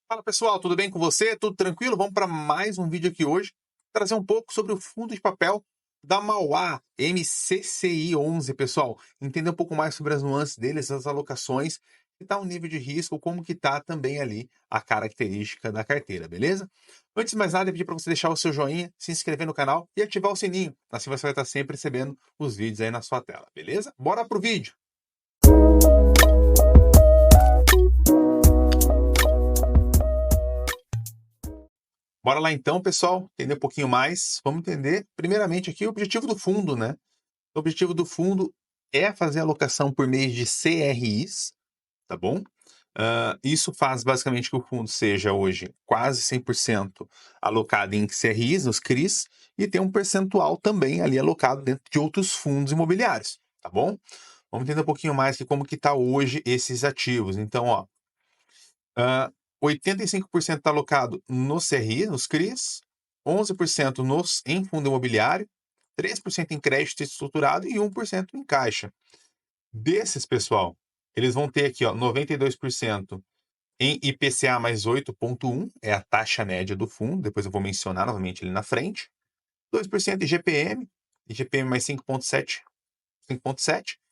Fala pessoal, tudo bem com você? Tudo tranquilo? Vamos para mais um vídeo aqui hoje, trazer um pouco sobre o fundo de papel da Mauá MCCI 11, pessoal. Entender um pouco mais sobre as nuances deles, as alocações, que está o nível de risco, como que está também ali a característica da carteira, beleza? Antes de mais nada, eu pedi para você deixar o seu joinha, se inscrever no canal e ativar o sininho. Assim você vai estar sempre recebendo os vídeos aí na sua tela, beleza? Bora pro vídeo! Bora lá então, pessoal, entender um pouquinho mais. Vamos entender, primeiramente, aqui o objetivo do fundo, né? O objetivo do fundo é fazer alocação por meio de CRIs, tá bom? Isso faz basicamente que o fundo seja hoje quase 100% alocado em CRIs, nos CRIs, e tem um percentual também ali alocado dentro de outros fundos imobiliários, tá bom? Vamos entender um pouquinho mais de como que está hoje esses ativos. Então, ó, 85% está alocado no CRI, nos CRIs, 11% em fundo imobiliário, 3% em crédito estruturado e 1% em caixa. Desses, pessoal, eles vão ter aqui, ó, 92% em IPCA mais 8,1, é a taxa média do fundo, depois eu vou mencionar novamente ali na frente. 2% em IGPM mais 5,7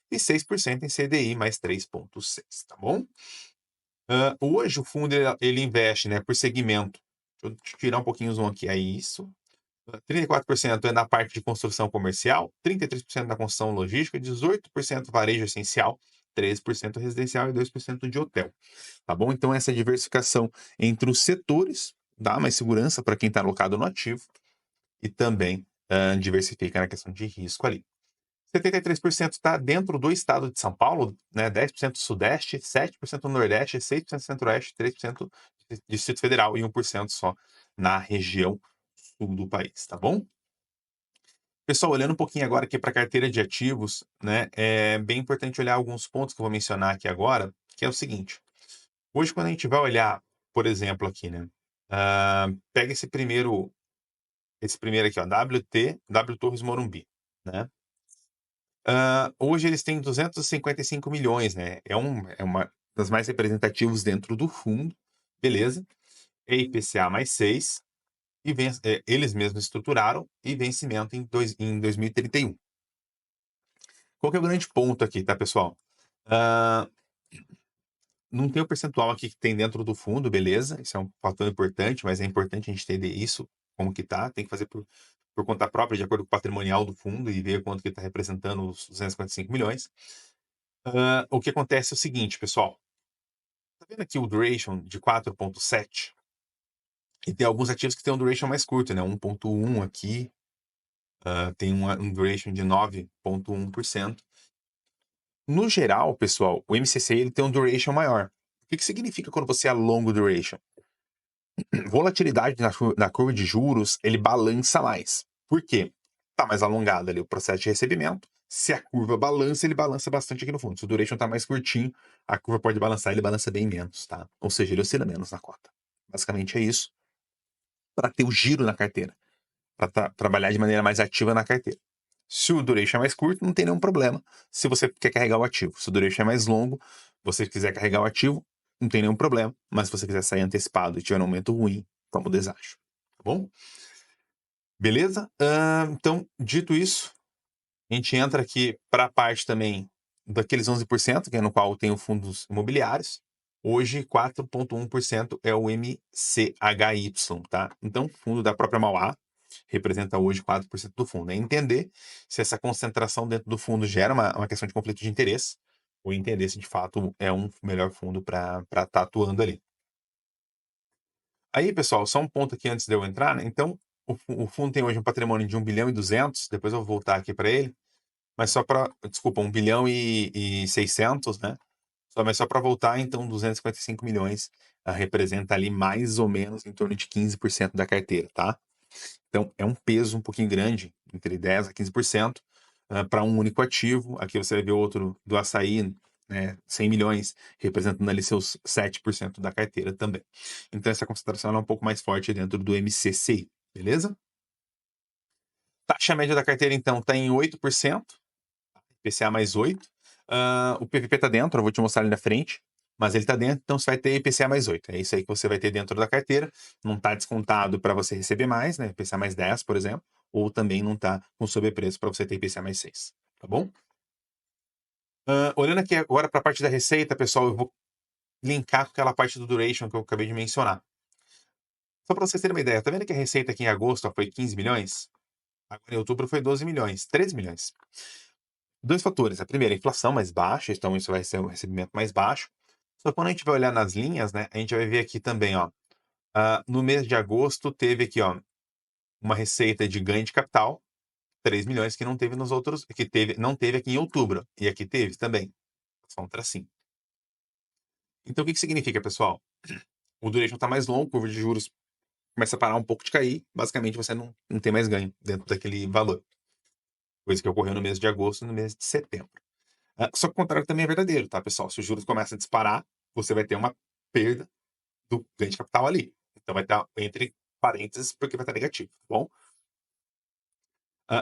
e 6% em CDI mais 3,6, tá bom? Hoje o fundo ele investe, né, por segmento. Deixa eu tirar um pouquinho o zoom aqui. É isso. 34% é na parte de construção comercial, 33% na construção logística, 18% varejo essencial, 13% residencial e 2% de hotel. Tá bom? Então, essa diversificação entre os setores dá mais segurança para quem está alocado no ativo e também diversifica na questão de risco ali. 73% está dentro do estado de São Paulo, né? 10% Sudeste, 7% Nordeste, 6% Centro-Oeste, 3% Distrito Federal e 1% só na região sul do país, tá bom? Pessoal, olhando um pouquinho agora aqui para a carteira de ativos, né? É bem importante olhar alguns pontos que eu vou mencionar aqui agora, que é o seguinte. Hoje, quando a gente vai olhar, por exemplo, aqui, né? Pega esse primeiro aqui, ó, W Torres Morumbi, né? Hoje eles têm 255 milhões, né? É uma das mais representativos dentro do fundo, beleza? É IPCA mais 6, e eles mesmos estruturaram, e vencimento em 2031. Qual que é o grande ponto aqui, tá, pessoal? Não tem o percentual aqui que tem dentro do fundo, beleza? Isso é um fator importante, mas é importante a gente entender isso, como que tá. Tem que fazer por conta própria, de acordo com o patrimonial do fundo, e ver quanto que está representando os 255 milhões. O que acontece é o seguinte, pessoal. Tá vendo aqui o duration de 4,7? E tem alguns ativos que tem um duration mais curto, né? 1,1 aqui. Tem um duration de 9,1%. No geral, pessoal, o MCC ele tem um duration maior. O que significa quando você alonga o duration? Volatilidade na curva de juros, ele balança mais. Por quê? Tá mais alongado ali o processo de recebimento. Se a curva balança, ele balança bastante aqui no fundo. Se o duration tá mais curtinho, a curva pode balançar, ele balança bem menos, tá? Ou seja, ele oscila menos na cota. Basicamente é isso. Para ter o giro na carteira. Para trabalhar de maneira mais ativa na carteira. Se o duration é mais curto, não tem nenhum problema se você quer carregar o ativo. Se o duration é mais longo, você quiser carregar o ativo, não tem nenhum problema. Mas se você quiser sair antecipado e tiver um aumento ruim, toma o deságio. Tá bom? Beleza? Então, dito isso, a gente entra aqui para a parte também daqueles 11%, que é no qual tem os fundos imobiliários. Hoje, 4,1% é o MCHY, tá? Então, fundo da própria Mauá representa hoje 4% do fundo. É entender se essa concentração dentro do fundo gera uma questão de conflito de interesse, ou entender se de fato é um melhor fundo para estar atuando ali. Aí, pessoal, só um ponto aqui antes de eu entrar, né? Então, o fundo tem hoje um patrimônio de 1 bilhão e 200, depois eu vou voltar aqui para ele, mas só para, desculpa, 1 bilhão e 600, né? Mas só para voltar, então, 255 milhões representa ali mais ou menos em torno de 15% da carteira, tá? Então, é um peso um pouquinho grande, entre 10% a 15%, para um único ativo. Aqui você vai ver outro do Açaí, né, 100 milhões, representando ali seus 7% da carteira também. Então, essa concentração é um pouco mais forte dentro do MCCI, beleza? Taxa média da carteira, então, está em 8%, IPCA mais 8%. O PVP está dentro, eu vou te mostrar ali na frente. mas ele está dentro, então você vai ter IPCA mais 8. É isso aí que você vai ter dentro da carteira. Não está descontado para você receber mais, né? IPCA mais 10, por exemplo, ou também não está com sobrepreço para você ter IPCA mais 6, tá bom? Olhando aqui agora para a parte da receita, pessoal, eu vou linkar com aquela parte do duration que eu acabei de mencionar. Só para vocês terem uma ideia, tá vendo que a receita aqui em agosto ó, foi 15 milhões? Agora em outubro foi 12 milhões, 13 milhões. Dois fatores. A primeira, a inflação mais baixa, então isso vai ser um recebimento mais baixo. Só que quando a gente vai olhar nas linhas, né, a gente vai ver aqui também, ó, no mês de agosto teve aqui, ó, uma receita de ganho de capital, 3 milhões que não teve nos outros, não teve aqui em outubro, e aqui teve também. Só um tracinho. Então o que que significa, pessoal? O duration está mais longo, curva de juros começa a parar um pouco de cair, basicamente você não tem mais ganho dentro daquele valor. Coisa que ocorreu no mês de agosto e no mês de setembro. Só que o contrário também é verdadeiro, tá, pessoal? Se os juros começam a disparar, você vai ter uma perda do ganho de capital ali. Então vai estar entre parênteses, porque vai estar negativo, tá bom?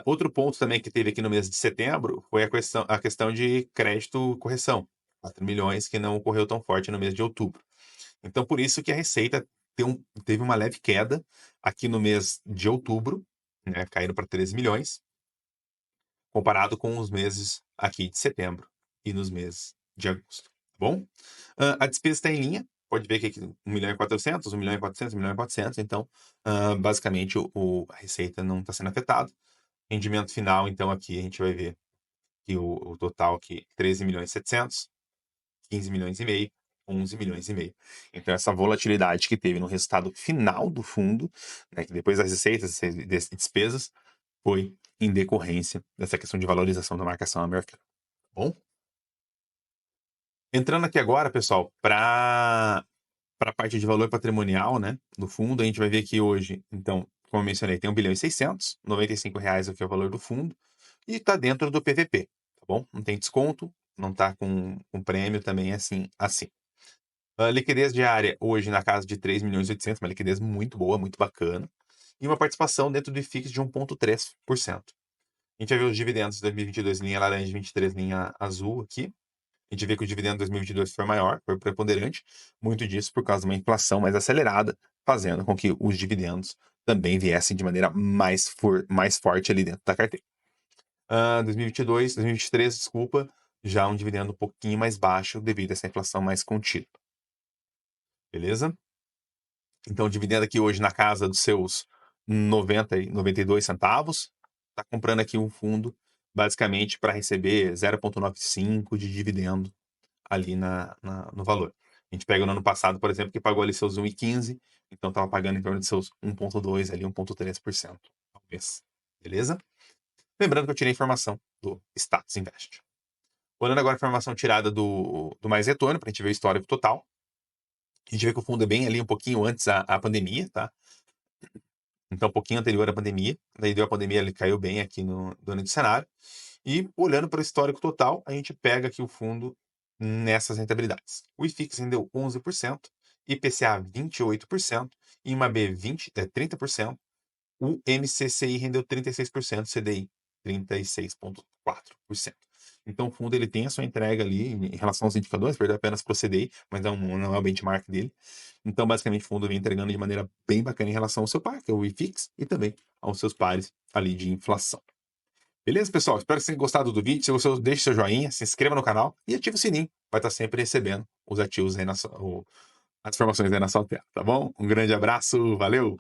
Outro ponto também que teve aqui no mês de setembro foi a questão de crédito correção. 4 milhões que não ocorreu tão forte no mês de outubro. Então, por isso que a receita teve uma leve queda aqui no mês de outubro, né, caindo para 13 milhões, comparado com os meses aqui de setembro e nos meses de agosto, tá bom? A despesa está em linha, pode ver que aqui 1.400.000, 1.400.000, 1.400.000, então, basicamente, a receita não está sendo afetada. Rendimento final, então, aqui a gente vai ver que o total aqui, 13.700.000, 15 milhões e meio, 11 milhões e meio. Então, essa volatilidade que teve no resultado final do fundo, né, que depois das receitas e despesas, foi em decorrência dessa questão de valorização da marcação americana. Tá bom? Entrando aqui agora, pessoal, para a parte de valor patrimonial, né, do fundo, a gente vai ver que hoje, então, como eu mencionei, tem 1 bilhão e 600, R$ 95 aqui é o valor do fundo, e está dentro do PVP, tá bom? Não tem desconto, não está com prêmio também assim. A liquidez diária hoje na casa de 3 milhões e 800, uma liquidez muito boa, muito bacana, e uma participação dentro do IFIX de 1,3%. A gente vai ver os dividendos de 2022 linha laranja, 23 linha azul aqui. A gente vê que o dividendo de 2022 foi maior, foi preponderante, muito disso por causa de uma inflação mais acelerada, fazendo com que os dividendos também viessem de maneira mais forte ali dentro da carteira. 2023, desculpa, já um dividendo um pouquinho mais baixo devido a essa inflação mais contida. Beleza? Então, o dividendo aqui hoje na casa dos seus 90 e 92 centavos. Está comprando aqui um fundo basicamente para receber 0,95 de dividendo ali no valor. A gente pega no ano passado, por exemplo, que pagou ali seus 1,15, então estava pagando em torno de seus 1,2 ali, 1,3% ao mês. Beleza? Lembrando que eu tirei a informação do Status Invest. Olhando agora a informação tirada do Mais Retorno, para a gente ver o histórico total. A gente vê que o fundo é bem ali um pouquinho antes à pandemia, tá? Então, um pouquinho anterior à pandemia. Daí deu a pandemia, ele caiu bem aqui no ano cenário. E olhando para o histórico total, a gente pega aqui o fundo nessas rentabilidades. O IFIX rendeu 11%, IPCA 28% e uma B 30%. O MCCI rendeu 36%, CDI 36,4%. Então o fundo ele tem a sua entrega ali em relação aos indicadores, perdeu apenas para o CDI, mas não é o benchmark dele. Então basicamente o fundo vem entregando de maneira bem bacana em relação ao seu par, que é o IFIX, e também aos seus pares ali de inflação. Beleza, pessoal? Espero que vocês tenham gostado do vídeo. Se gostou, deixe seu joinha, se inscreva no canal e ative o sininho. Vai estar sempre recebendo os ativos aí as informações aí na sua tela, tá bom? Um grande abraço, valeu!